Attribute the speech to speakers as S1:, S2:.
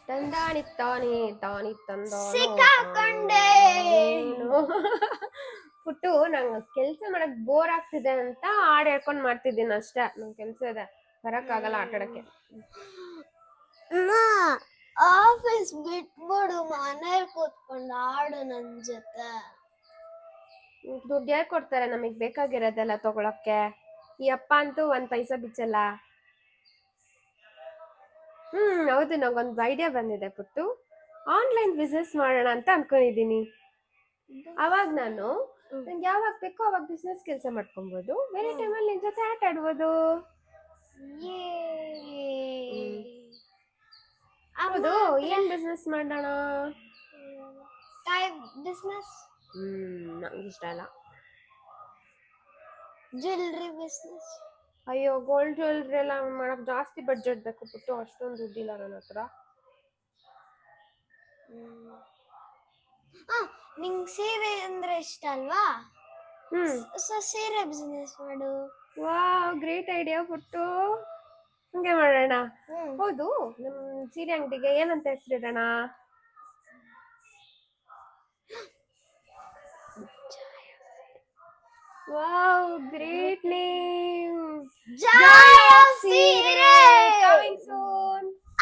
S1: ತಂದಾನಿ ತಾನಿ ತಾನಿ ತಂದಾನೋ
S2: ಸಿಕ್ಕಾಕೊಂಡೆ.
S1: ಪುಟ್ಟು ನಂಗೆ ಕೆಲ್ಸ ಮಾಡಕ್ ಬೋರ್ ಆಗ್ತಿದೆ ಅಂತ ಹಾಡ್ ಹೇಳ್ಕೊಂಡ್ ಮಾಡ್ತಿದ್ದೀನಿ ಅಷ್ಟೇ. ನಂಗೆ ಕೆಲ್ಸ ಇದೆ, ಬರಕ್ಕಾಗಲ್ಲ ಆಟಾಡಕ್ಕೆ.
S2: ಆಫೀಸ್ ಬಿಟ್ಬಿಡು, ಮನೇಲಿ ಕೂತ್ಕೊಂಡು ಆಡು ನನ್ ಜೊತೆ.
S1: ದುಡ್ಡು ಯಾರು ಕೊಡ್ತಾರೆ ನಮಗ್ ಬೇಕಾಗಿರೋದೆಲ್ಲ ತಗೊಳಕ್ಕೆ? ಈ ಅಪ್ಪ ಅಂತೂ ಒಂದ್ ಪೈಸಾ ಬಿಚ್ಚಲ್ಲ. ಹೌದು, ನಂಗೊಂದು ಐಡಿಯಾ ಬಂದಿದೆ ಪುಟ್ಟು. ಆನ್ಲೈನ್ ಬಿಸ್ನೆಸ್ ಮಾಡೋಣ ಅಂತ ಅನ್ಕೊಂಡಿದೀನಿ. ಅವಾಗ ನಾನು ನಂಗೆ ಯಾವಾಗ ಬೇಕೋ ಅವಾಗ ಬಿಸ್ನೆಸ್ ಕೆಲಸ ಮಾಡ್ಕೊಬಹುದು, ಬೇರೆ ಟೈಮಲ್ಲಿ ನಿನ್ ಜೊತೆ ಆಟ ಆಡ್ಬೋದು. ಹೌದು, ಏನ್ ಬಿಸ್ನೆಸ್ ಮಾಡೋಣ?
S2: ಬಿಸ್ನೆಸ್
S1: ನಂಗೆ ಇಷ್ಟ ಇಲ್ಲ.
S2: Jewellery business.
S1: ಅಯ್ಯೋ, ಗೋಲ್ಡ್ ಜ್ಯುವೆಲ್ರಿ ಎಲ್ಲ ಮಾಡಕ್ ಜಾಸ್ತಿ ಬಡ್ಜೆಟ್ ಬೇಕು ಪುಟ್ಟು, ಅಷ್ಟೊಂದು ದುಡ್ಡಿಲ್ಲ ನನ್ನ ಹತ್ರ.
S2: ನಿಂಗ್ ಸೀರೆ ಅಂದ್ರೆ ಇಷ್ಟ ಅಲ್ವಾ? ಸೊ ಸೀರೆ ಬಿಸ್ನೆಸ್ ಮಾಡು.
S1: ವಾವ್, ಗ್ರೇಟ್ ಐಡಿಯಾ ಪುಟ್ಟು, ಹಂಗೆ ಮಾಡೋಣ. ಹೌದು, ನಮ್ ಸೀರೆ ಅಂಗಡಿಗೆ ಏನಂತ ಹೆಸರಿಡೋಣ? ವಾವ್, ಗ್ರೇಟ್ ನೇಮ್,
S2: ಜಾಯ ಸೀರೆ.
S1: Coming soon.